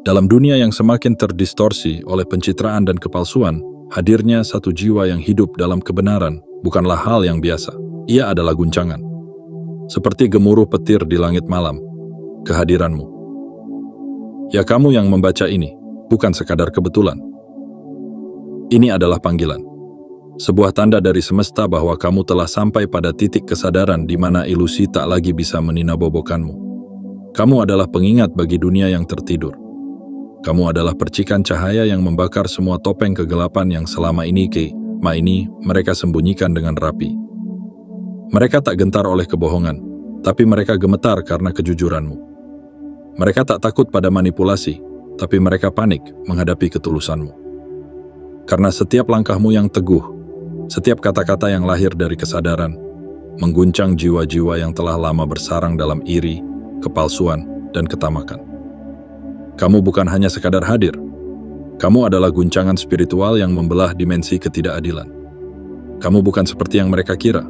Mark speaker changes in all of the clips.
Speaker 1: Dalam dunia yang semakin terdistorsi oleh pencitraan dan kepalsuan, hadirnya satu jiwa yang hidup dalam kebenaran bukanlah hal yang biasa. Ia adalah guncangan. Seperti gemuruh petir di langit malam, kehadiranmu. Ya, kamu yang membaca ini, bukan sekadar kebetulan. Ini adalah panggilan. Sebuah tanda dari semesta bahwa kamu telah sampai pada titik kesadaran di mana ilusi tak lagi bisa meninabobokanmu. Kamu adalah pengingat bagi dunia yang tertidur. Kamu adalah percikan cahaya yang membakar semua topeng kegelapan yang selama ini mereka sembunyikan dengan rapi. Mereka tak gentar oleh kebohongan, tapi mereka gemetar karena kejujuranmu. Mereka tak takut pada manipulasi, tapi mereka panik menghadapi ketulusanmu. Karena setiap langkahmu yang teguh, setiap kata-kata yang lahir dari kesadaran, mengguncang jiwa-jiwa yang telah lama bersarang dalam iri, kepalsuan, dan ketamakan. Kamu bukan hanya sekadar hadir. Kamu adalah guncangan spiritual yang membelah dimensi ketidakadilan. Kamu bukan seperti yang mereka kira.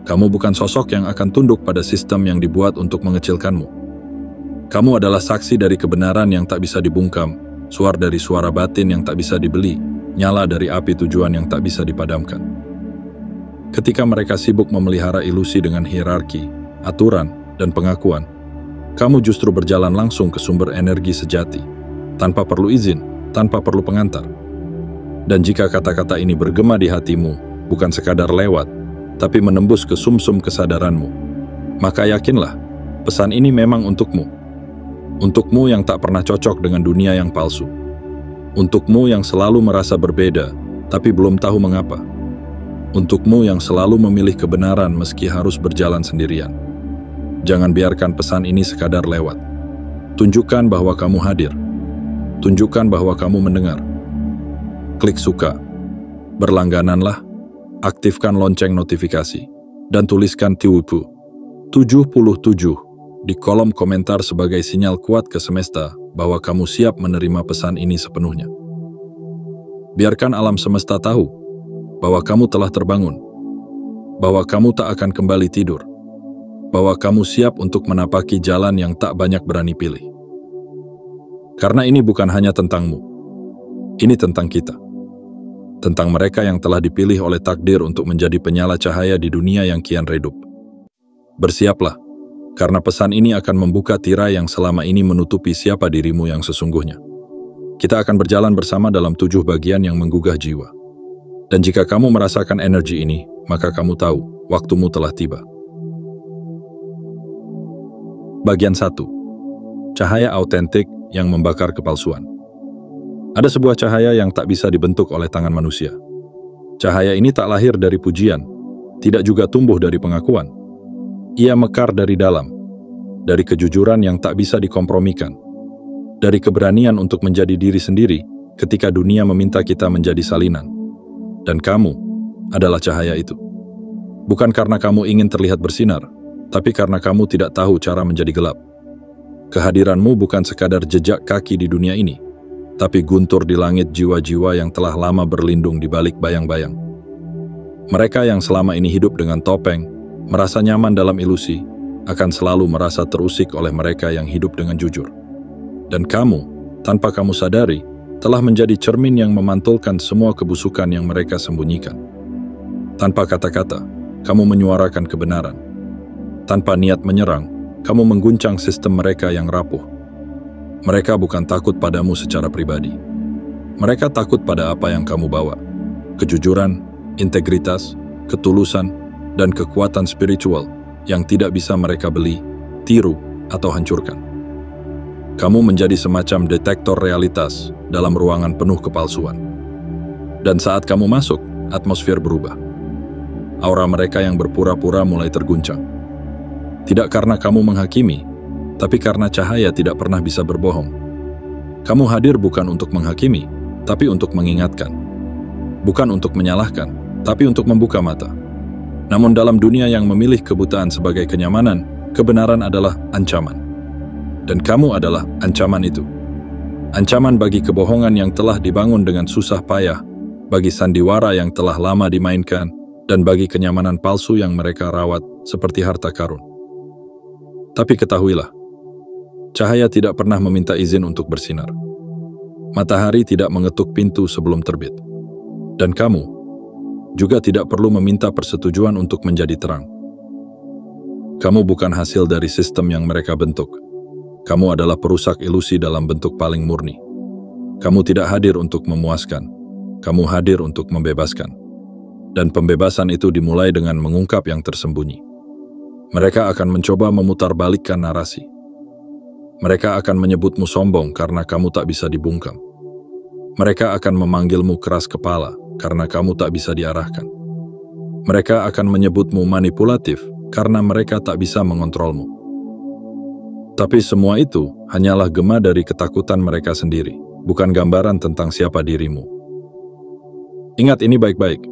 Speaker 1: Kamu bukan sosok yang akan tunduk pada sistem yang dibuat untuk mengecilkanmu. Kamu adalah saksi dari kebenaran yang tak bisa dibungkam, suara dari suara batin yang tak bisa dibeli, nyala dari api tujuan yang tak bisa dipadamkan. Ketika mereka sibuk memelihara ilusi dengan hierarki, aturan, dan pengakuan, kamu justru berjalan langsung ke sumber energi sejati, tanpa perlu izin, tanpa perlu pengantar. Dan jika kata-kata ini bergema di hatimu, bukan sekadar lewat, tapi menembus ke sumsum kesadaranmu, maka yakinlah, pesan ini memang untukmu. Untukmu yang tak pernah cocok dengan dunia yang palsu. Untukmu yang selalu merasa berbeda, tapi belum tahu mengapa. Untukmu yang selalu memilih kebenaran meski harus berjalan sendirian. Jangan biarkan pesan ini sekadar lewat. Tunjukkan bahwa kamu hadir. Tunjukkan bahwa kamu mendengar. Klik suka. Berlanggananlah. Aktifkan lonceng notifikasi. Dan tuliskan TWP 77 di kolom komentar sebagai sinyal kuat ke semesta bahwa kamu siap menerima pesan ini sepenuhnya. Biarkan alam semesta tahu bahwa kamu telah terbangun. Bahwa kamu tak akan kembali tidur. Bahwa kamu siap untuk menapaki jalan yang tak banyak berani pilih. Karena ini bukan hanya tentangmu. Ini tentang kita. Tentang mereka yang telah dipilih oleh takdir untuk menjadi penyala cahaya di dunia yang kian redup. Bersiaplah, karena pesan ini akan membuka tirai yang selama ini menutupi siapa dirimu yang sesungguhnya. Kita akan berjalan bersama dalam 7 bagian yang menggugah jiwa. Dan jika kamu merasakan energi ini, maka kamu tahu, waktumu telah tiba. Bagian 1. Cahaya autentik yang membakar kepalsuan. Ada sebuah cahaya yang tak bisa dibentuk oleh tangan manusia. Cahaya ini tak lahir dari pujian, tidak juga tumbuh dari pengakuan. Ia mekar dari dalam, dari kejujuran yang tak bisa dikompromikan, dari keberanian untuk menjadi diri sendiri ketika dunia meminta kita menjadi salinan. Dan kamu adalah cahaya itu. Bukan karena kamu ingin terlihat bersinar, tapi karena kamu tidak tahu cara menjadi gelap. Kehadiranmu bukan sekadar jejak kaki di dunia ini, tapi guntur di langit jiwa-jiwa yang telah lama berlindung di balik bayang-bayang. Mereka yang selama ini hidup dengan topeng, merasa nyaman dalam ilusi, akan selalu merasa terusik oleh mereka yang hidup dengan jujur. Dan kamu, tanpa kamu sadari, telah menjadi cermin yang memantulkan semua kebusukan yang mereka sembunyikan. Tanpa kata-kata, kamu menyuarakan kebenaran. Tanpa niat menyerang, kamu mengguncang sistem mereka yang rapuh. Mereka bukan takut padamu secara pribadi. Mereka takut pada apa yang kamu bawa. Kejujuran, integritas, ketulusan, dan kekuatan spiritual yang tidak bisa mereka beli, tiru, atau hancurkan. Kamu menjadi semacam detektor realitas dalam ruangan penuh kepalsuan. Dan saat kamu masuk, atmosfer berubah. Aura mereka yang berpura-pura mulai terguncang. Tidak karena kamu menghakimi, tapi karena cahaya tidak pernah bisa berbohong. Kamu hadir bukan untuk menghakimi, tapi untuk mengingatkan. Bukan untuk menyalahkan, tapi untuk membuka mata. Namun dalam dunia yang memilih kebutaan sebagai kenyamanan, kebenaran adalah ancaman. Dan kamu adalah ancaman itu. Ancaman bagi kebohongan yang telah dibangun dengan susah payah, bagi sandiwara yang telah lama dimainkan, dan bagi kenyamanan palsu yang mereka rawat seperti harta karun. Tapi ketahuilah, Cahaya tidak pernah meminta izin untuk bersinar. Matahari tidak mengetuk pintu sebelum terbit. Dan kamu juga tidak perlu meminta persetujuan untuk menjadi terang. Kamu bukan hasil dari sistem yang mereka bentuk. Kamu adalah perusak ilusi dalam bentuk paling murni. Kamu tidak hadir untuk memuaskan. Kamu hadir untuk membebaskan. Dan pembebasan itu dimulai dengan mengungkap yang tersembunyi. Mereka akan mencoba memutarbalikkan narasi. Mereka akan menyebutmu sombong karena kamu tak bisa dibungkam. Mereka akan memanggilmu keras kepala karena kamu tak bisa diarahkan. Mereka akan menyebutmu manipulatif karena mereka tak bisa mengontrolmu. Tapi semua itu hanyalah gema dari ketakutan mereka sendiri, bukan gambaran tentang siapa dirimu. Ingat ini baik-baik.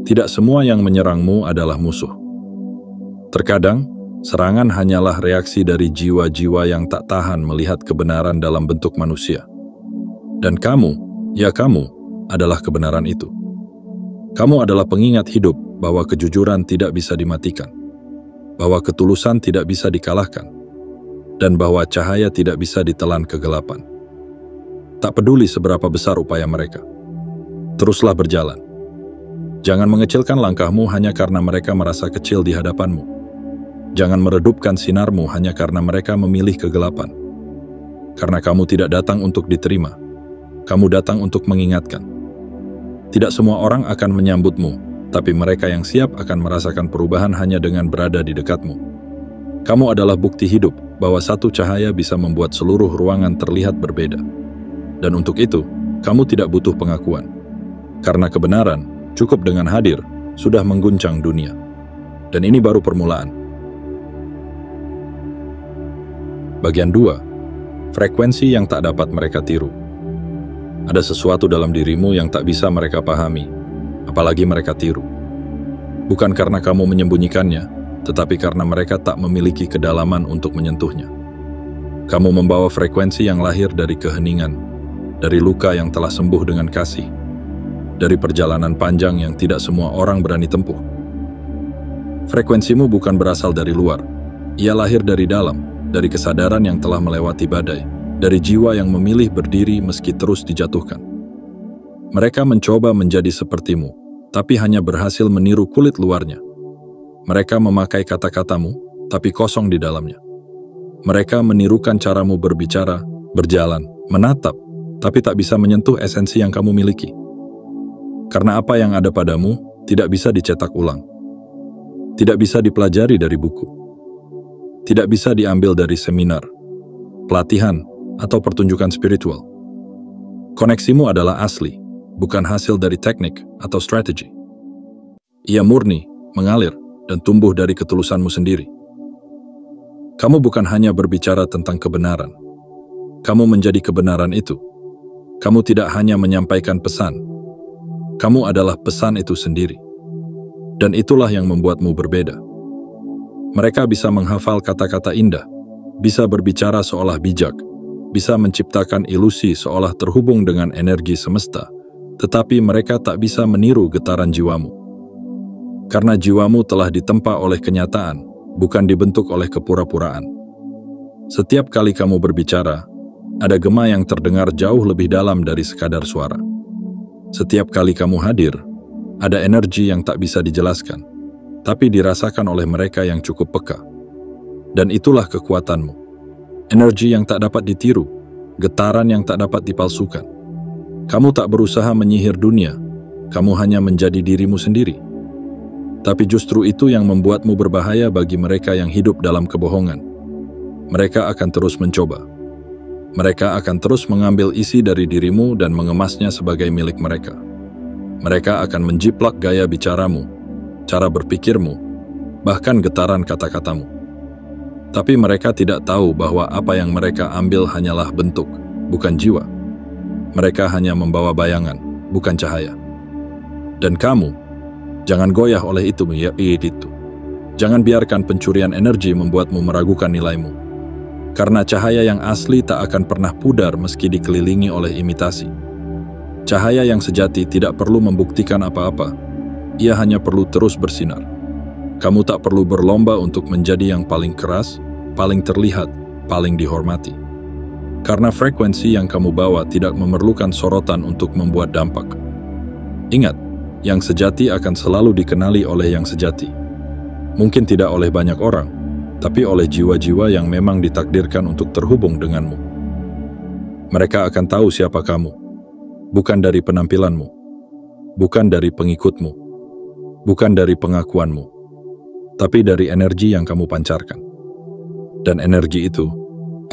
Speaker 1: Tidak semua yang menyerangmu adalah musuh. Terkadang, serangan hanyalah reaksi dari jiwa-jiwa yang tak tahan melihat kebenaran dalam bentuk manusia. Dan kamu, ya kamu, adalah kebenaran itu. Kamu adalah pengingat hidup bahwa kejujuran tidak bisa dimatikan, bahwa ketulusan tidak bisa dikalahkan, dan bahwa cahaya tidak bisa ditelan kegelapan. Tak peduli seberapa besar upaya mereka. Teruslah berjalan. Jangan mengecilkan langkahmu hanya karena mereka merasa kecil di hadapanmu. Jangan meredupkan sinarmu hanya karena mereka memilih kegelapan. Karena kamu tidak datang untuk diterima. Kamu datang untuk mengingatkan. Tidak semua orang akan menyambutmu, tapi mereka yang siap akan merasakan perubahan hanya dengan berada di dekatmu. Kamu adalah bukti hidup bahwa satu cahaya bisa membuat seluruh ruangan terlihat berbeda. Dan untuk itu, kamu tidak butuh pengakuan. Karena kebenaran, cukup dengan hadir, sudah mengguncang dunia. Dan ini baru permulaan. Bagian 2. Frekuensi yang tak dapat mereka tiru. Ada sesuatu dalam dirimu yang tak bisa mereka pahami, apalagi mereka tiru. Bukan karena kamu menyembunyikannya, tetapi karena mereka tak memiliki kedalaman untuk menyentuhnya. Kamu membawa frekuensi yang lahir dari keheningan, dari luka yang telah sembuh dengan kasih, dari perjalanan panjang yang tidak semua orang berani tempuh. Frekuensimu bukan berasal dari luar, ia lahir dari dalam, dari kesadaran yang telah melewati badai, dari jiwa yang memilih berdiri meski terus dijatuhkan. Mereka mencoba menjadi sepertimu, tapi hanya berhasil meniru kulit luarnya. Mereka memakai kata-katamu, tapi kosong di dalamnya. Mereka menirukan caramu berbicara, berjalan, menatap, tapi tak bisa menyentuh esensi yang kamu miliki. Karena apa yang ada padamu tidak bisa dicetak ulang. Tidak bisa dipelajari dari buku. Tidak bisa diambil dari seminar, pelatihan, atau pertunjukan spiritual. Koneksimu adalah asli, bukan hasil dari teknik atau strategi. Ia murni, mengalir, dan tumbuh dari ketulusanmu sendiri. Kamu bukan hanya berbicara tentang kebenaran. Kamu menjadi kebenaran itu. Kamu tidak hanya menyampaikan pesan. Kamu adalah pesan itu sendiri. Dan itulah yang membuatmu berbeda. Mereka bisa menghafal kata-kata indah, bisa berbicara seolah bijak, bisa menciptakan ilusi seolah terhubung dengan energi semesta, tetapi mereka tak bisa meniru getaran jiwamu. Karena jiwamu telah ditempa oleh kenyataan, bukan dibentuk oleh kepura-puraan. Setiap kali kamu berbicara, ada gema yang terdengar jauh lebih dalam dari sekadar suara. Setiap kali kamu hadir, ada energi yang tak bisa dijelaskan, tapi dirasakan oleh mereka yang cukup peka. Dan itulah kekuatanmu. Energi yang tak dapat ditiru, getaran yang tak dapat dipalsukan. Kamu tak berusaha menyihir dunia, kamu hanya menjadi dirimu sendiri. Tapi justru itu yang membuatmu berbahaya bagi mereka yang hidup dalam kebohongan. Mereka akan terus mencoba. Mereka akan terus mengambil isi dari dirimu dan mengemasnya sebagai milik mereka. Mereka akan menjiplak gaya bicaramu, cara berpikirmu, bahkan getaran kata-katamu. Tapi mereka tidak tahu bahwa apa yang mereka ambil hanyalah bentuk, bukan jiwa. Mereka hanya membawa bayangan, bukan cahaya. Dan kamu, jangan goyah oleh itu, itu. Jangan biarkan pencurian energi membuatmu meragukan nilaimu. Karena cahaya yang asli tak akan pernah pudar meski dikelilingi oleh imitasi. Cahaya yang sejati tidak perlu membuktikan apa-apa. Ia hanya perlu terus bersinar. Kamu tak perlu berlomba untuk menjadi yang paling keras, paling terlihat, paling dihormati. Karena frekuensi yang kamu bawa tidak memerlukan sorotan untuk membuat dampak. Ingat, yang sejati akan selalu dikenali oleh yang sejati. Mungkin tidak oleh banyak orang, tapi oleh jiwa-jiwa yang memang ditakdirkan untuk terhubung denganmu. Mereka akan tahu siapa kamu, bukan dari penampilanmu, bukan dari pengikutmu, bukan dari pengakuanmu, tapi dari energi yang kamu pancarkan. Dan energi itu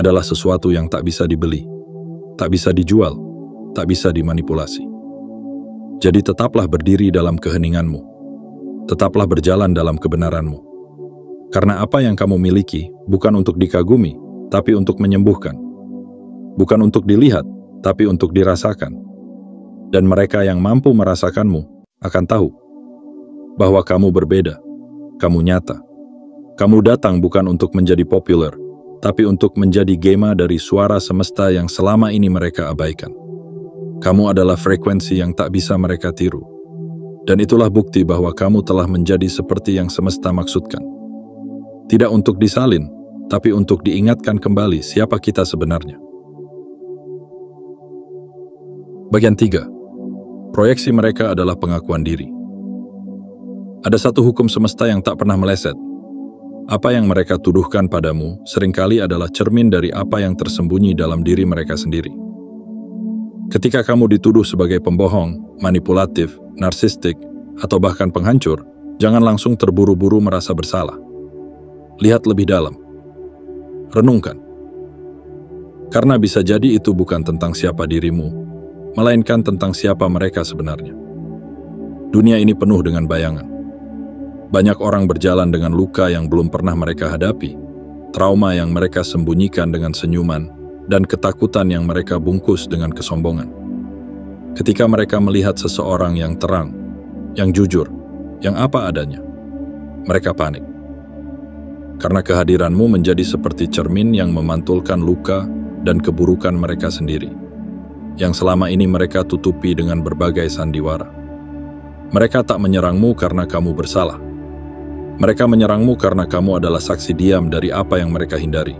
Speaker 1: adalah sesuatu yang tak bisa dibeli, tak bisa dijual, tak bisa dimanipulasi. Jadi tetaplah berdiri dalam keheninganmu, tetaplah berjalan dalam kebenaranmu. Karena apa yang kamu miliki bukan untuk dikagumi, tapi untuk menyembuhkan. Bukan untuk dilihat, tapi untuk dirasakan. Dan mereka yang mampu merasakanmu akan tahu bahwa kamu berbeda, kamu nyata. Kamu datang bukan untuk menjadi populer, tapi untuk menjadi gema dari suara semesta yang selama ini mereka abaikan. Kamu adalah frekuensi yang tak bisa mereka tiru. Dan itulah bukti bahwa kamu telah menjadi seperti yang semesta maksudkan. Tidak untuk disalin, tapi untuk diingatkan kembali siapa kita sebenarnya. Bagian 3. Proyeksi mereka adalah pengakuan diri. Ada satu hukum semesta yang tak pernah meleset. Apa yang mereka tuduhkan padamu seringkali adalah cermin dari apa yang tersembunyi dalam diri mereka sendiri. Ketika kamu dituduh sebagai pembohong, manipulatif, narsistik, atau bahkan penghancur, jangan langsung terburu-buru merasa bersalah. Lihat lebih dalam. Renungkan. Karena bisa jadi itu bukan tentang siapa dirimu, melainkan tentang siapa mereka sebenarnya. Dunia ini penuh dengan bayangan. Banyak orang berjalan dengan luka yang belum pernah mereka hadapi, trauma yang mereka sembunyikan dengan senyuman, dan ketakutan yang mereka bungkus dengan kesombongan. Ketika mereka melihat seseorang yang terang, yang jujur, yang apa adanya, mereka panik. Karena kehadiranmu menjadi seperti cermin yang memantulkan luka dan keburukan mereka sendiri, yang selama ini mereka tutupi dengan berbagai sandiwara. Mereka tak menyerangmu karena kamu bersalah. Mereka menyerangmu karena kamu adalah saksi diam dari apa yang mereka hindari.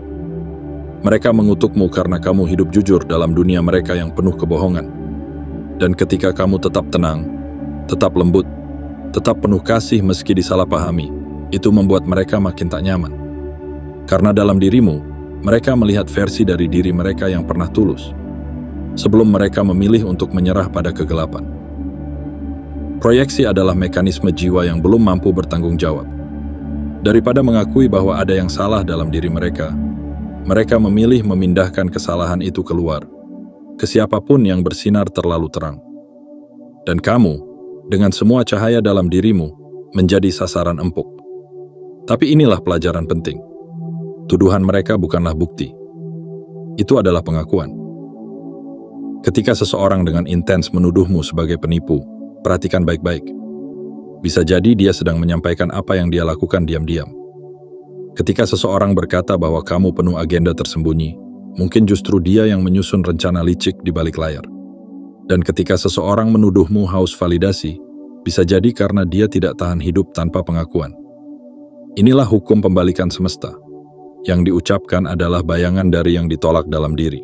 Speaker 1: Mereka mengutukmu karena kamu hidup jujur dalam dunia mereka yang penuh kebohongan. Dan ketika kamu tetap tenang, tetap lembut, tetap penuh kasih meski disalahpahami, itu membuat mereka makin tak nyaman. Karena dalam dirimu, mereka melihat versi dari diri mereka yang pernah tulus, sebelum mereka memilih untuk menyerah pada kegelapan. Proyeksi adalah mekanisme jiwa yang belum mampu bertanggung jawab. Daripada mengakui bahwa ada yang salah dalam diri mereka, mereka memilih memindahkan kesalahan itu keluar, ke siapapun yang bersinar terlalu terang. Dan kamu, dengan semua cahaya dalam dirimu, menjadi sasaran empuk. Tapi inilah pelajaran penting. Tuduhan mereka bukanlah bukti. Itu adalah pengakuan. Ketika seseorang dengan intens menuduhmu sebagai penipu, perhatikan baik-baik. Bisa jadi dia sedang menyampaikan apa yang dia lakukan diam-diam. Ketika seseorang berkata bahwa kamu penuh agenda tersembunyi, mungkin justru dia yang menyusun rencana licik di balik layar. Dan ketika seseorang menuduhmu haus validasi, bisa jadi karena dia tidak tahan hidup tanpa pengakuan. Inilah hukum pembalikan semesta. Yang diucapkan adalah bayangan dari yang ditolak dalam diri.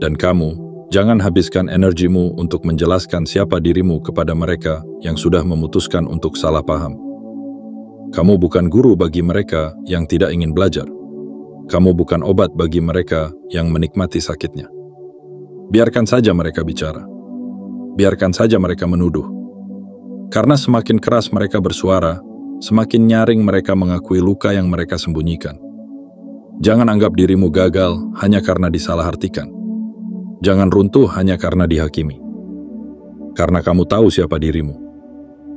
Speaker 1: Dan kamu, jangan habiskan energimu untuk menjelaskan siapa dirimu kepada mereka yang sudah memutuskan untuk salah paham. Kamu bukan guru bagi mereka yang tidak ingin belajar. Kamu bukan obat bagi mereka yang menikmati sakitnya. Biarkan saja mereka bicara. Biarkan saja mereka menuduh. Karena semakin keras mereka bersuara, semakin nyaring mereka mengakui luka yang mereka sembunyikan. Jangan anggap dirimu gagal hanya karena disalahartikan. Jangan runtuh hanya karena dihakimi. Karena kamu tahu siapa dirimu.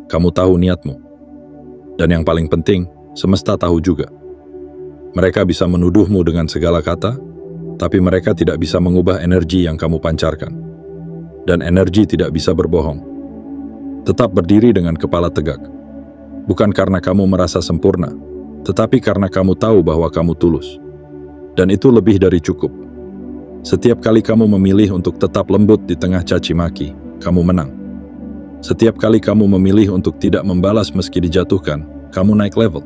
Speaker 1: Kamu tahu niatmu. Dan yang paling penting, semesta tahu juga. Mereka bisa menuduhmu dengan segala kata, tapi mereka tidak bisa mengubah energi yang kamu pancarkan. Dan energi tidak bisa berbohong. Tetap berdiri dengan kepala tegak. Bukan karena kamu merasa sempurna, tetapi karena kamu tahu bahwa kamu tulus. Dan itu lebih dari cukup. Setiap kali kamu memilih untuk tetap lembut di tengah caci maki, kamu menang. Setiap kali kamu memilih untuk tidak membalas meski dijatuhkan, kamu naik level.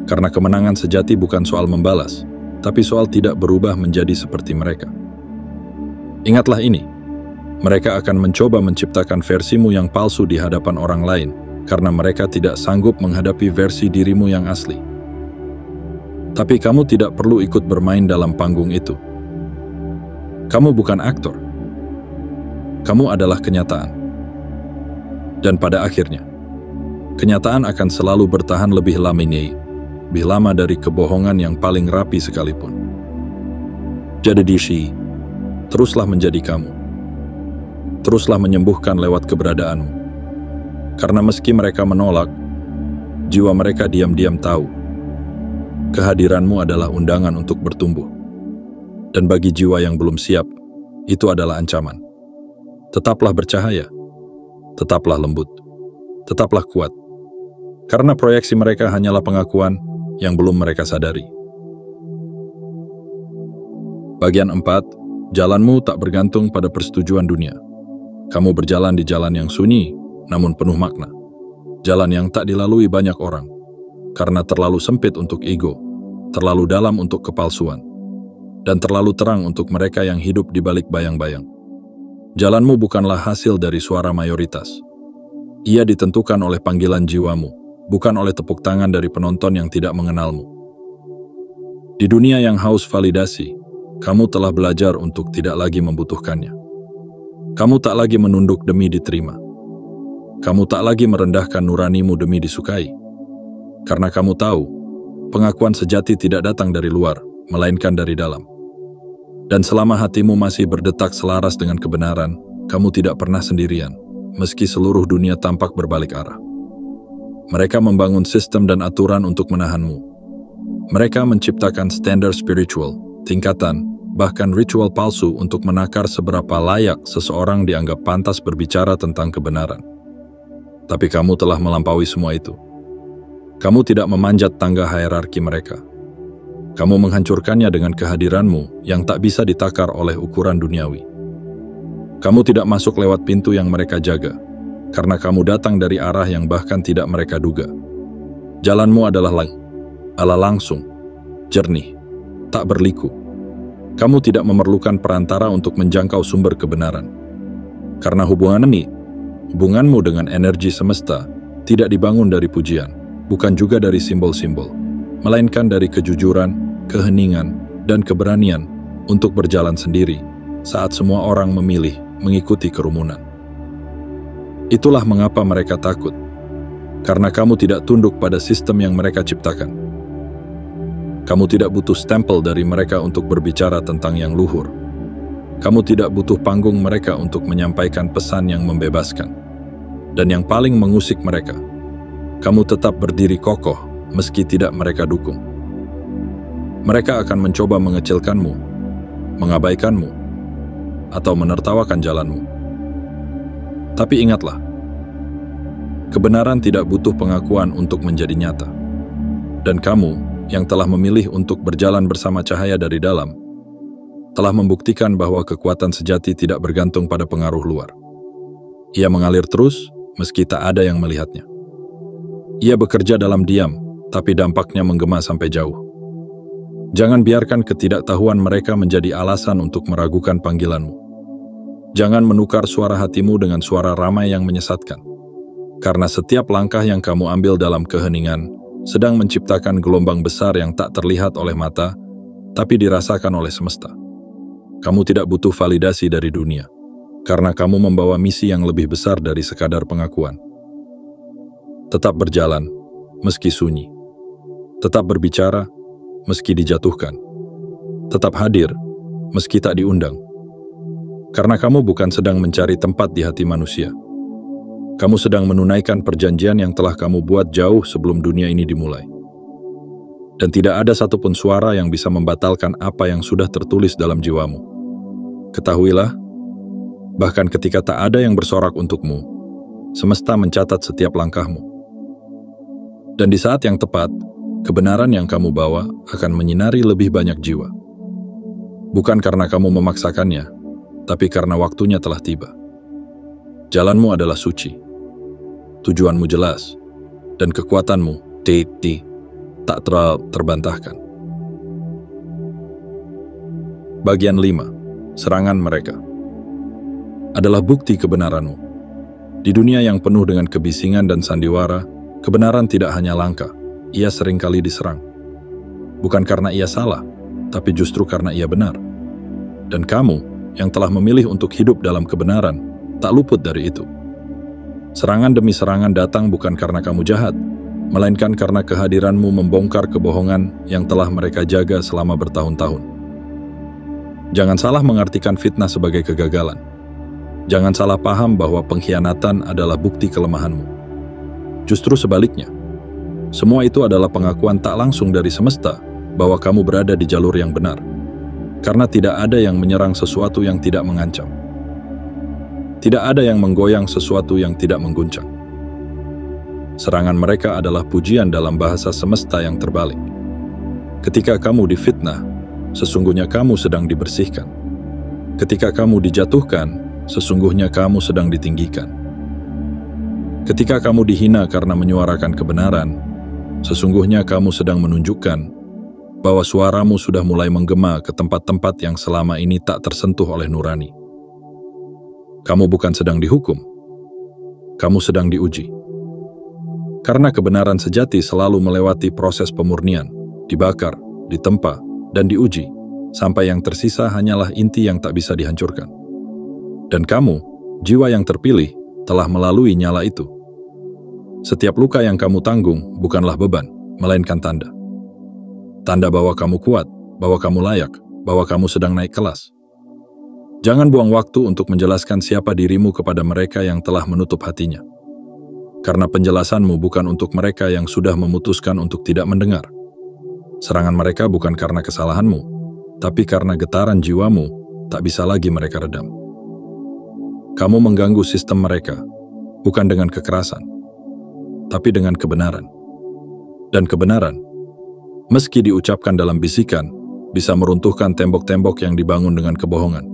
Speaker 1: Karena kemenangan sejati bukan soal membalas, tapi soal tidak berubah menjadi seperti mereka. Ingatlah ini, mereka akan mencoba menciptakan versimu yang palsu di hadapan orang lain, karena mereka tidak sanggup menghadapi versi dirimu yang asli. Tapi kamu tidak perlu ikut bermain dalam panggung itu. Kamu bukan aktor. Kamu adalah kenyataan. Dan pada akhirnya, kenyataan akan selalu bertahan lebih lama dari kebohongan yang paling rapi sekalipun. Jadi teruslah menjadi kamu. Teruslah menyembuhkan lewat keberadaanmu. Karena meski mereka menolak, jiwa mereka diam-diam tahu. Kehadiranmu adalah undangan untuk bertumbuh. Dan bagi jiwa yang belum siap, itu adalah ancaman. Tetaplah bercahaya. Tetaplah lembut. Tetaplah kuat. Karena proyeksi mereka hanyalah pengakuan yang belum mereka sadari. Bagian 4. Jalanmu tak bergantung pada persetujuan dunia. Kamu berjalan di jalan yang sunyi, namun penuh makna. Jalan yang tak dilalui banyak orang, karena terlalu sempit untuk ego, terlalu dalam untuk kepalsuan, dan terlalu terang untuk mereka yang hidup di balik bayang-bayang. Jalanmu bukanlah hasil dari suara mayoritas. Ia ditentukan oleh panggilan jiwamu, bukan oleh tepuk tangan dari penonton yang tidak mengenalmu. Di dunia yang haus validasi, kamu telah belajar untuk tidak lagi membutuhkannya. Kamu tak lagi menunduk demi diterima. Kamu tak lagi merendahkan nuranimu demi disukai. Karena kamu tahu, pengakuan sejati tidak datang dari luar, melainkan dari dalam. Dan selama hatimu masih berdetak selaras dengan kebenaran, kamu tidak pernah sendirian, meski seluruh dunia tampak berbalik arah. Mereka membangun sistem dan aturan untuk menahanmu. Mereka menciptakan standar spiritual, tingkatan, bahkan ritual palsu untuk menakar seberapa layak seseorang dianggap pantas berbicara tentang kebenaran. Tapi kamu telah melampaui semua itu. Kamu tidak memanjat tangga hierarki mereka. Kamu menghancurkannya dengan kehadiranmu yang tak bisa ditakar oleh ukuran duniawi. Kamu tidak masuk lewat pintu yang mereka jaga, karena kamu datang dari arah yang bahkan tidak mereka duga. Jalanmu adalah langsung, jernih, tak berliku. Kamu tidak memerlukan perantara untuk menjangkau sumber kebenaran. Karena hubunganmu dengan energi semesta tidak dibangun dari pujian, bukan juga dari simbol-simbol, melainkan dari kejujuran, keheningan, dan keberanian untuk berjalan sendiri saat semua orang memilih mengikuti kerumunan. Itulah mengapa mereka takut, karena kamu tidak tunduk pada sistem yang mereka ciptakan. Kamu tidak butuh stempel dari mereka untuk berbicara tentang yang luhur. Kamu tidak butuh panggung mereka untuk menyampaikan pesan yang membebaskan. Dan yang paling mengusik mereka, kamu tetap berdiri kokoh meski tidak mereka dukung. Mereka akan mencoba mengecilkanmu, mengabaikanmu, atau menertawakan jalanmu. Tapi ingatlah, kebenaran tidak butuh pengakuan untuk menjadi nyata. Dan kamu, yang telah memilih untuk berjalan bersama cahaya dari dalam, telah membuktikan bahwa kekuatan sejati tidak bergantung pada pengaruh luar. Ia mengalir terus, meski tak ada yang melihatnya. Ia bekerja dalam diam, tapi dampaknya menggema sampai jauh. Jangan biarkan ketidaktahuan mereka menjadi alasan untuk meragukan panggilanmu. Jangan menukar suara hatimu dengan suara ramai yang menyesatkan. Karena setiap langkah yang kamu ambil dalam keheningan sedang menciptakan gelombang besar yang tak terlihat oleh mata, tapi dirasakan oleh semesta. Kamu tidak butuh validasi dari dunia, karena kamu membawa misi yang lebih besar dari sekadar pengakuan. Tetap berjalan, meski sunyi. Tetap berbicara, meski dijatuhkan. Tetap hadir, meski tak diundang. Karena kamu bukan sedang mencari tempat di hati manusia. Kamu sedang menunaikan perjanjian yang telah kamu buat jauh sebelum dunia ini dimulai. Dan tidak ada satupun suara yang bisa membatalkan apa yang sudah tertulis dalam jiwamu. Ketahuilah, bahkan ketika tak ada yang bersorak untukmu, semesta mencatat setiap langkahmu. Dan di saat yang tepat, kebenaran yang kamu bawa akan menyinari lebih banyak jiwa. Bukan karena kamu memaksakannya, tapi karena waktunya telah tiba. Jalanmu adalah suci. Tujuanmu jelas, dan kekuatanmu tak terbantahkan. Bagian 5. Serangan mereka adalah bukti kebenaranmu. Di dunia yang penuh dengan kebisingan dan sandiwara, kebenaran tidak hanya langka, ia seringkali diserang. Bukan karena ia salah, tapi justru karena ia benar. Dan kamu, yang telah memilih untuk hidup dalam kebenaran, tak luput dari itu. Serangan demi serangan datang bukan karena kamu jahat, melainkan karena kehadiranmu membongkar kebohongan yang telah mereka jaga selama bertahun-tahun. Jangan salah mengartikan fitnah sebagai kegagalan. Jangan salah paham bahwa pengkhianatan adalah bukti kelemahanmu. Justru sebaliknya, semua itu adalah pengakuan tak langsung dari semesta bahwa kamu berada di jalur yang benar. Karena tidak ada yang menyerang sesuatu yang tidak mengancam. Tidak ada yang menggoyang sesuatu yang tidak mengguncang. Serangan mereka adalah pujian dalam bahasa semesta yang terbalik. Ketika kamu difitnah, sesungguhnya kamu sedang dibersihkan. Ketika kamu dijatuhkan, sesungguhnya kamu sedang ditinggikan. Ketika kamu dihina karena menyuarakan kebenaran, sesungguhnya kamu sedang menunjukkan bahwa suaramu sudah mulai menggema ke tempat-tempat yang selama ini tak tersentuh oleh nurani. Kamu bukan sedang dihukum, kamu sedang diuji. Karena kebenaran sejati selalu melewati proses pemurnian, dibakar, ditempa, dan diuji, sampai yang tersisa hanyalah inti yang tak bisa dihancurkan. Dan kamu, jiwa yang terpilih, telah melalui nyala itu. Setiap luka yang kamu tanggung bukanlah beban, melainkan tanda. Tanda bahwa kamu kuat, bahwa kamu layak, bahwa kamu sedang naik kelas. Jangan buang waktu untuk menjelaskan siapa dirimu kepada mereka yang telah menutup hatinya. Karena penjelasanmu bukan untuk mereka yang sudah memutuskan untuk tidak mendengar. Serangan mereka bukan karena kesalahanmu, tapi karena getaran jiwamu tak bisa lagi mereka redam. Kamu mengganggu sistem mereka, bukan dengan kekerasan, tapi dengan kebenaran. Dan kebenaran, meski diucapkan dalam bisikan, bisa meruntuhkan tembok-tembok yang dibangun dengan kebohongan.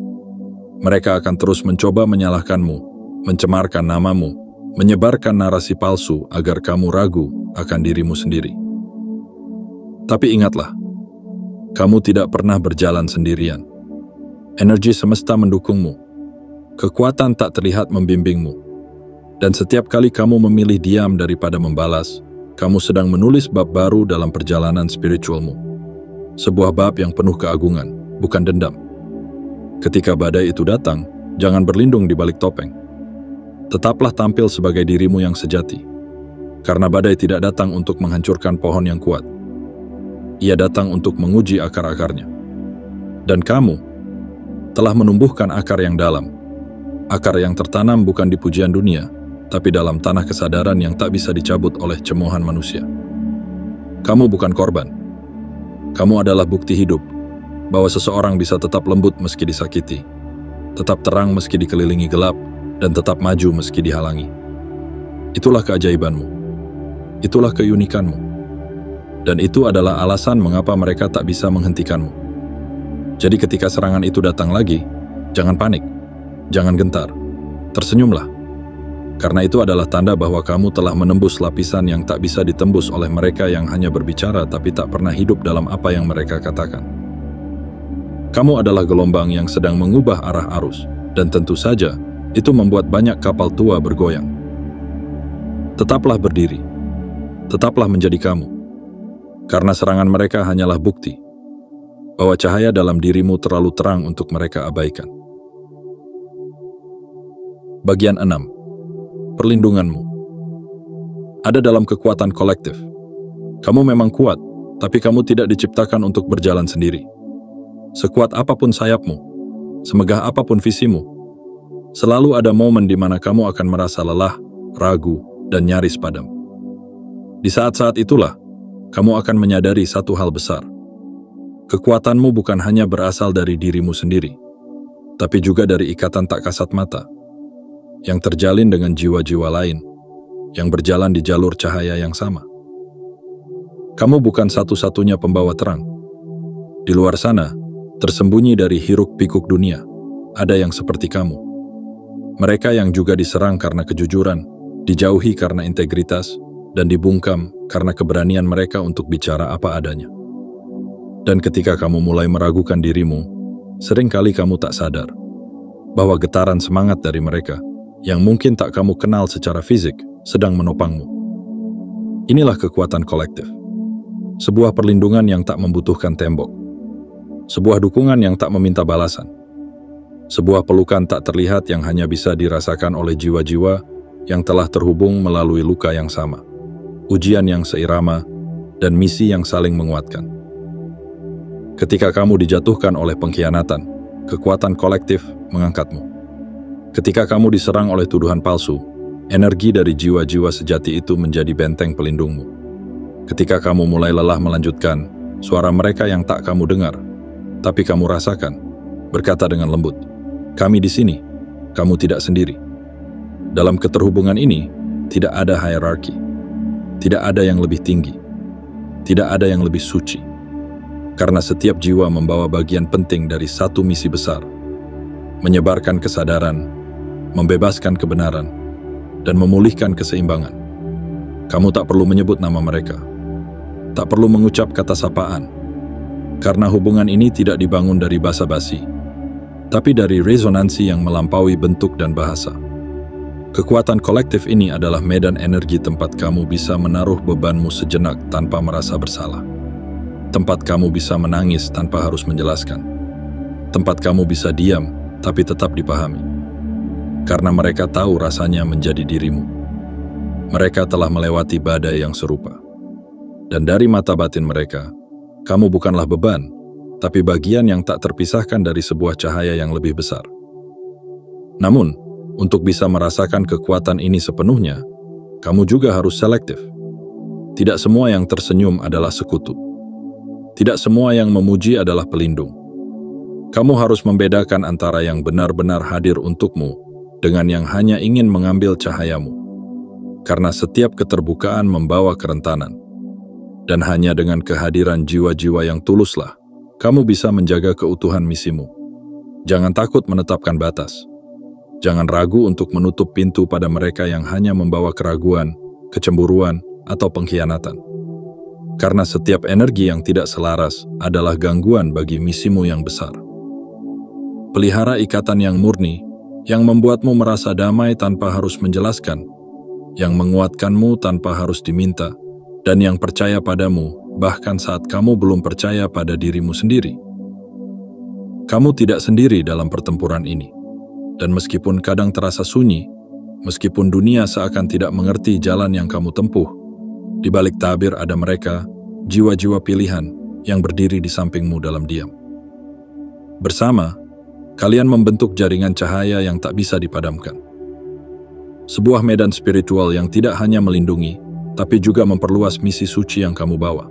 Speaker 1: Mereka akan terus mencoba menyalahkanmu, mencemarkan namamu, menyebarkan narasi palsu agar kamu ragu akan dirimu sendiri. Tapi ingatlah, kamu tidak pernah berjalan sendirian. Energi semesta mendukungmu. Kekuatan tak terlihat membimbingmu. Dan setiap kali kamu memilih diam daripada membalas, kamu sedang menulis bab baru dalam perjalanan spiritualmu. Sebuah bab yang penuh keagungan, bukan dendam. Ketika badai itu datang, jangan berlindung di balik topeng. Tetaplah tampil sebagai dirimu yang sejati. Karena badai tidak datang untuk menghancurkan pohon yang kuat. Ia datang untuk menguji akar-akarnya. Dan kamu telah menumbuhkan akar yang dalam. Akar yang tertanam bukan di pujian dunia, tapi dalam tanah kesadaran yang tak bisa dicabut oleh cemoohan manusia. Kamu bukan korban. Kamu adalah bukti hidup, bahwa seseorang bisa tetap lembut meski disakiti, tetap terang meski dikelilingi gelap, dan tetap maju meski dihalangi. Itulah keajaibanmu. Itulah keunikanmu. Dan itu adalah alasan mengapa mereka tak bisa menghentikanmu. Jadi ketika serangan itu datang lagi, jangan panik, jangan gentar, tersenyumlah. Karena itu adalah tanda bahwa kamu telah menembus lapisan yang tak bisa ditembus oleh mereka yang hanya berbicara tapi tak pernah hidup dalam apa yang mereka katakan. Kamu adalah gelombang yang sedang mengubah arah arus, dan tentu saja itu membuat banyak kapal tua bergoyang. Tetaplah berdiri, tetaplah menjadi kamu, karena serangan mereka hanyalah bukti bahwa cahaya dalam dirimu terlalu terang untuk mereka abaikan. Bagian 6. Perlindunganmu ada dalam kekuatan kolektif. Kamu memang kuat, tapi kamu tidak diciptakan untuk berjalan sendiri. Sekuat apapun sayapmu, semegah apapun visimu, selalu ada momen di mana kamu akan merasa lelah, ragu, dan nyaris padam. Di saat-saat itulah, kamu akan menyadari satu hal besar. Kekuatanmu bukan hanya berasal dari dirimu sendiri, tapi juga dari ikatan tak kasat mata, yang terjalin dengan jiwa-jiwa lain, yang berjalan di jalur cahaya yang sama. Kamu bukan satu-satunya pembawa terang. Di luar sana, tersembunyi dari hiruk-pikuk dunia, ada yang seperti kamu. Mereka yang juga diserang karena kejujuran, dijauhi karena integritas, dan dibungkam karena keberanian mereka untuk bicara apa adanya. Dan ketika kamu mulai meragukan dirimu, Seringkali kamu tak sadar bahwa getaran semangat dari mereka, yang mungkin tak kamu kenal secara fisik, sedang menopangmu. Inilah kekuatan kolektif. Sebuah perlindungan yang tak membutuhkan tembok. Sebuah dukungan yang tak meminta balasan. Sebuah pelukan tak terlihat yang hanya bisa dirasakan oleh jiwa-jiwa yang telah terhubung melalui luka yang sama, ujian yang seirama, dan misi yang saling menguatkan. Ketika kamu dijatuhkan oleh pengkhianatan, kekuatan kolektif mengangkatmu. Ketika kamu diserang oleh tuduhan palsu, energi dari jiwa-jiwa sejati itu menjadi benteng pelindungmu. Ketika kamu mulai lelah melanjutkan, suara mereka yang tak kamu dengar, tapi kamu rasakan, berkata dengan lembut, "Kami di sini, kamu tidak sendiri." Dalam keterhubungan ini, tidak ada hierarki, tidak ada yang lebih tinggi, tidak ada yang lebih suci. Karena setiap jiwa membawa bagian penting dari satu misi besar, menyebarkan kesadaran, membebaskan kebenaran, dan memulihkan keseimbangan. Kamu tak perlu menyebut nama mereka, tak perlu mengucap kata sapaan, karena hubungan ini tidak dibangun dari basa-basi, tapi dari resonansi yang melampaui bentuk dan bahasa. Kekuatan kolektif ini adalah medan energi tempat kamu bisa menaruh bebanmu sejenak tanpa merasa bersalah. Tempat kamu bisa menangis tanpa harus menjelaskan. Tempat kamu bisa diam, tapi tetap dipahami. Karena mereka tahu rasanya menjadi dirimu. Mereka telah melewati badai yang serupa. Dan dari mata batin mereka, kamu bukanlah beban, tapi bagian yang tak terpisahkan dari sebuah cahaya yang lebih besar. Namun, untuk bisa merasakan kekuatan ini sepenuhnya, kamu juga harus selektif. Tidak semua yang tersenyum adalah sekutu. Tidak semua yang memuji adalah pelindung. Kamu harus membedakan antara yang benar-benar hadir untukmu dengan yang hanya ingin mengambil cahayamu. Karena setiap keterbukaan membawa kerentanan. Dan hanya dengan kehadiran jiwa-jiwa yang tuluslah, kamu bisa menjaga keutuhan misimu. Jangan takut menetapkan batas. Jangan ragu untuk menutup pintu pada mereka yang hanya membawa keraguan, kecemburuan, atau pengkhianatan. Karena setiap energi yang tidak selaras adalah gangguan bagi misimu yang besar. Pelihara ikatan yang murni, yang membuatmu merasa damai tanpa harus menjelaskan, yang menguatkanmu tanpa harus diminta, dan yang percaya padamu bahkan saat kamu belum percaya pada dirimu sendiri. Kamu tidak sendiri dalam pertempuran ini. Dan meskipun kadang terasa sunyi, meskipun dunia seakan tidak mengerti jalan yang kamu tempuh, di balik tabir ada mereka, jiwa-jiwa pilihan yang berdiri di sampingmu dalam diam. Bersama, kalian membentuk jaringan cahaya yang tak bisa dipadamkan. Sebuah medan spiritual yang tidak hanya melindungi, tapi juga memperluas misi suci yang kamu bawa.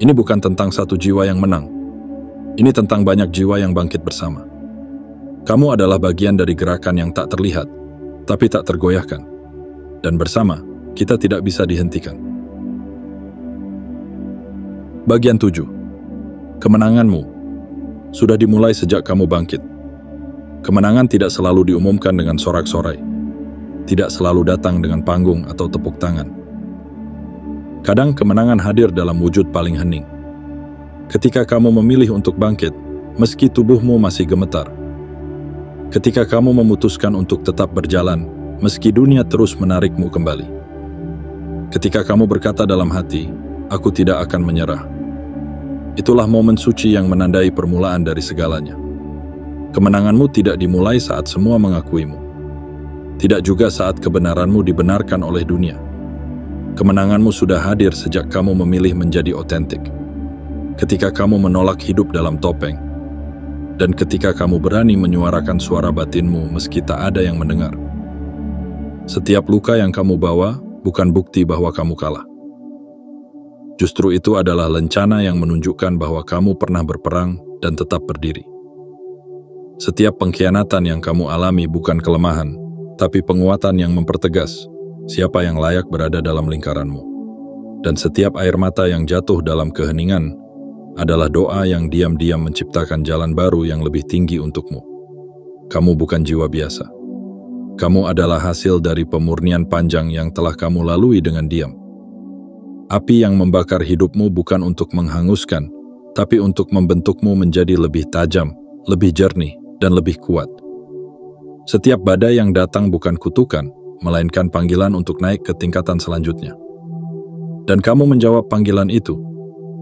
Speaker 1: Ini bukan tentang satu jiwa yang menang. Ini tentang banyak jiwa yang bangkit bersama. Kamu adalah bagian dari gerakan yang tak terlihat, tapi tak tergoyahkan. Dan bersama, kita tidak bisa dihentikan. Bagian 7. Kemenanganmu sudah dimulai sejak kamu bangkit. Kemenangan tidak selalu diumumkan dengan sorak-sorai. Tidak selalu datang dengan panggung atau tepuk tangan. Kadang kemenangan hadir dalam wujud paling hening. Ketika kamu memilih untuk bangkit, meski tubuhmu masih gemetar. Ketika kamu memutuskan untuk tetap berjalan, meski dunia terus menarikmu kembali. Ketika kamu berkata dalam hati, "Aku tidak akan menyerah." Itulah momen suci yang menandai permulaan dari segalanya. Kemenanganmu tidak dimulai saat semua mengakuimu. Tidak juga saat kebenaranmu dibenarkan oleh dunia. Kemenanganmu sudah hadir sejak kamu memilih menjadi otentik. Ketika kamu menolak hidup dalam topeng, dan ketika kamu berani menyuarakan suara batinmu meski tak ada yang mendengar. Setiap luka yang kamu bawa bukan bukti bahwa kamu kalah. Justru itu adalah lencana yang menunjukkan bahwa kamu pernah berperang dan tetap berdiri. Setiap pengkhianatan yang kamu alami bukan kelemahan, tapi penguatan yang mempertegas siapa yang layak berada dalam lingkaranmu. Dan setiap air mata yang jatuh dalam keheningan adalah doa yang diam-diam menciptakan jalan baru yang lebih tinggi untukmu. Kamu bukan jiwa biasa. Kamu adalah hasil dari pemurnian panjang yang telah kamu lalui dengan diam. Api yang membakar hidupmu bukan untuk menghanguskan, tapi untuk membentukmu menjadi lebih tajam, lebih jernih, dan lebih kuat. Setiap badai yang datang bukan kutukan, melainkan panggilan untuk naik ke tingkatan selanjutnya. Dan kamu menjawab panggilan itu,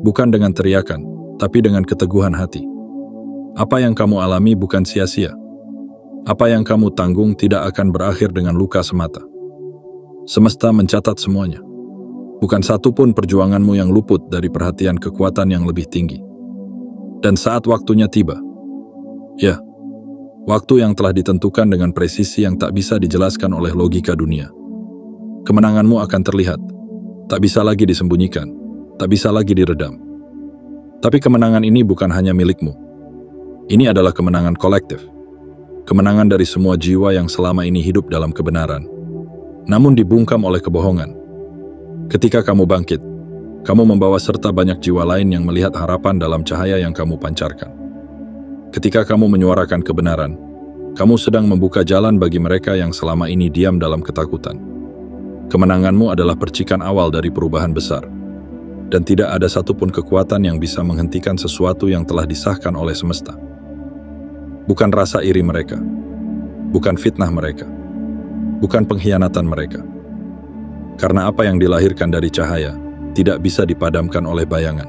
Speaker 1: bukan dengan teriakan, tapi dengan keteguhan hati. Apa yang kamu alami bukan sia-sia. Apa yang kamu tanggung tidak akan berakhir dengan luka semata. Semesta mencatat semuanya. Bukan satu pun perjuanganmu yang luput dari perhatian kekuatan yang lebih tinggi. Dan saat waktunya tiba, ya, waktu yang telah ditentukan dengan presisi yang tak bisa dijelaskan oleh logika dunia, kemenanganmu akan terlihat, tak bisa lagi disembunyikan, tak bisa lagi diredam. Tapi kemenangan ini bukan hanya milikmu. Ini adalah kemenangan kolektif. Kemenangan dari semua jiwa yang selama ini hidup dalam kebenaran, namun dibungkam oleh kebohongan. Ketika kamu bangkit, kamu membawa serta banyak jiwa lain yang melihat harapan dalam cahaya yang kamu pancarkan. Ketika kamu menyuarakan kebenaran, kamu sedang membuka jalan bagi mereka yang selama ini diam dalam ketakutan. Kemenanganmu adalah percikan awal dari perubahan besar, dan tidak ada satupun kekuatan yang bisa menghentikan sesuatu yang telah disahkan oleh semesta. Bukan rasa iri mereka, bukan fitnah mereka, bukan pengkhianatan mereka. Karena apa yang dilahirkan dari cahaya tidak bisa dipadamkan oleh bayangan.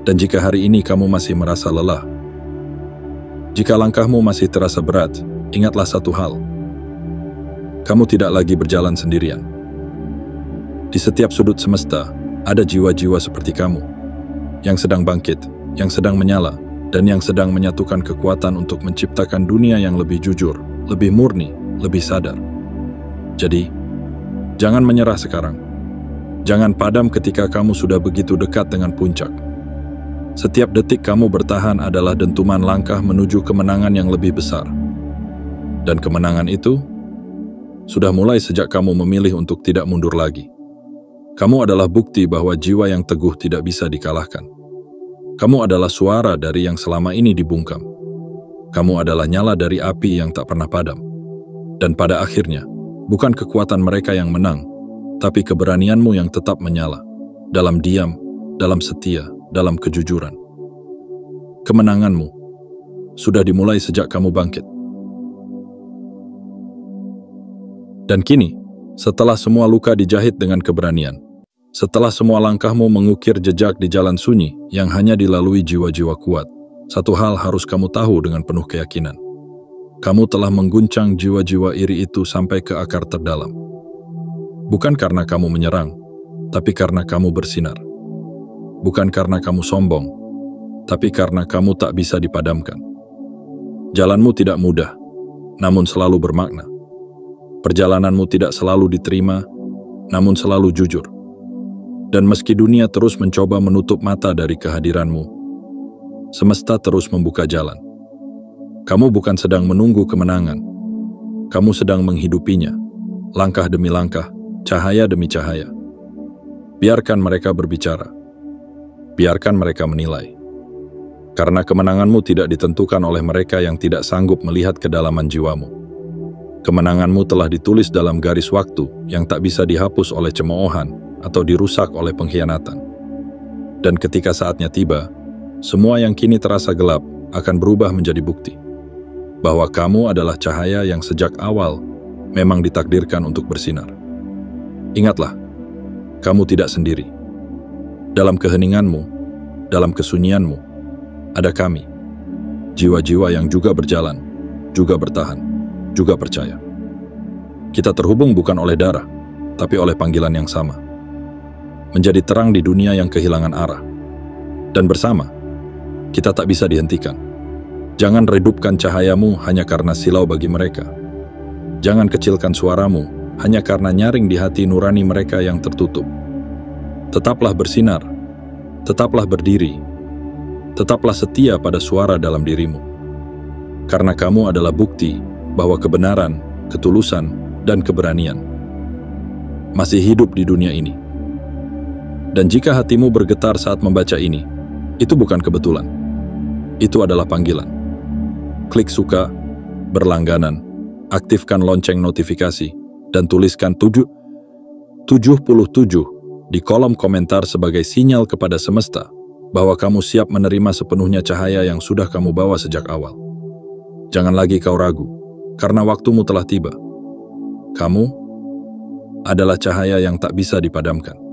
Speaker 1: Dan jika hari ini kamu masih merasa lelah, jika langkahmu masih terasa berat, ingatlah satu hal. Kamu tidak lagi berjalan sendirian. Di setiap sudut semesta, ada jiwa-jiwa seperti kamu, yang sedang bangkit, yang sedang menyala, dan yang sedang menyatukan kekuatan untuk menciptakan dunia yang lebih jujur, lebih murni, lebih sadar. Jadi, jangan menyerah sekarang. Jangan padam ketika kamu sudah begitu dekat dengan puncak. Setiap detik kamu bertahan adalah dentuman langkah menuju kemenangan yang lebih besar. Dan kemenangan itu sudah mulai sejak kamu memilih untuk tidak mundur lagi. Kamu adalah bukti bahwa jiwa yang teguh tidak bisa dikalahkan. Kamu adalah suara dari yang selama ini dibungkam. Kamu adalah nyala dari api yang tak pernah padam. Dan pada akhirnya, bukan kekuatan mereka yang menang, tapi keberanianmu yang tetap menyala, dalam diam, dalam setia, dalam kejujuran. Kemenanganmu sudah dimulai sejak kamu bangkit. Dan kini, setelah semua luka dijahit dengan keberanian, setelah semua langkahmu mengukir jejak di jalan sunyi yang hanya dilalui jiwa-jiwa kuat, satu hal harus kamu tahu dengan penuh keyakinan. Kamu telah mengguncang jiwa-jiwa iri itu sampai ke akar terdalam. Bukan karena kamu menyerang, tapi karena kamu bersinar. Bukan karena kamu sombong, tapi karena kamu tak bisa dipadamkan. Jalanmu tidak mudah, namun selalu bermakna. Perjalananmu tidak selalu diterima, namun selalu jujur. Dan meski dunia terus mencoba menutup mata dari kehadiranmu, semesta terus membuka jalan. Kamu bukan sedang menunggu kemenangan, kamu sedang menghidupinya, langkah demi langkah, cahaya demi cahaya. Biarkan mereka berbicara, biarkan mereka menilai. Karena kemenanganmu tidak ditentukan oleh mereka yang tidak sanggup melihat kedalaman jiwamu. Kemenanganmu telah ditulis dalam garis waktu yang tak bisa dihapus oleh cemoohan atau dirusak oleh pengkhianatan. Dan ketika saatnya tiba, semua yang kini terasa gelap akan berubah menjadi bukti bahwa kamu adalah cahaya yang sejak awal memang ditakdirkan untuk bersinar. Ingatlah, kamu tidak sendiri. Dalam keheninganmu, dalam kesunyianmu, ada kami, jiwa-jiwa yang juga berjalan, juga bertahan, juga percaya. Kita terhubung bukan oleh darah, tapi oleh panggilan yang sama. Menjadi terang di dunia yang kehilangan arah. Dan bersama, kita tak bisa dihentikan. Jangan redupkan cahayamu hanya karena silau bagi mereka. Jangan kecilkan suaramu hanya karena nyaring di hati nurani mereka yang tertutup. Tetaplah bersinar, tetaplah berdiri, tetaplah setia pada suara dalam dirimu. Karena kamu adalah bukti bahwa kebenaran, ketulusan, dan keberanian masih hidup di dunia ini. Dan jika hatimu bergetar saat membaca ini, itu bukan kebetulan. Itu adalah panggilan. Klik suka, berlangganan, aktifkan lonceng notifikasi, dan tuliskan 77 di kolom komentar sebagai sinyal kepada semesta bahwa kamu siap menerima sepenuhnya cahaya yang sudah kamu bawa sejak awal. Jangan lagi kau ragu, karena waktumu telah tiba. Kamu adalah cahaya yang tak bisa dipadamkan.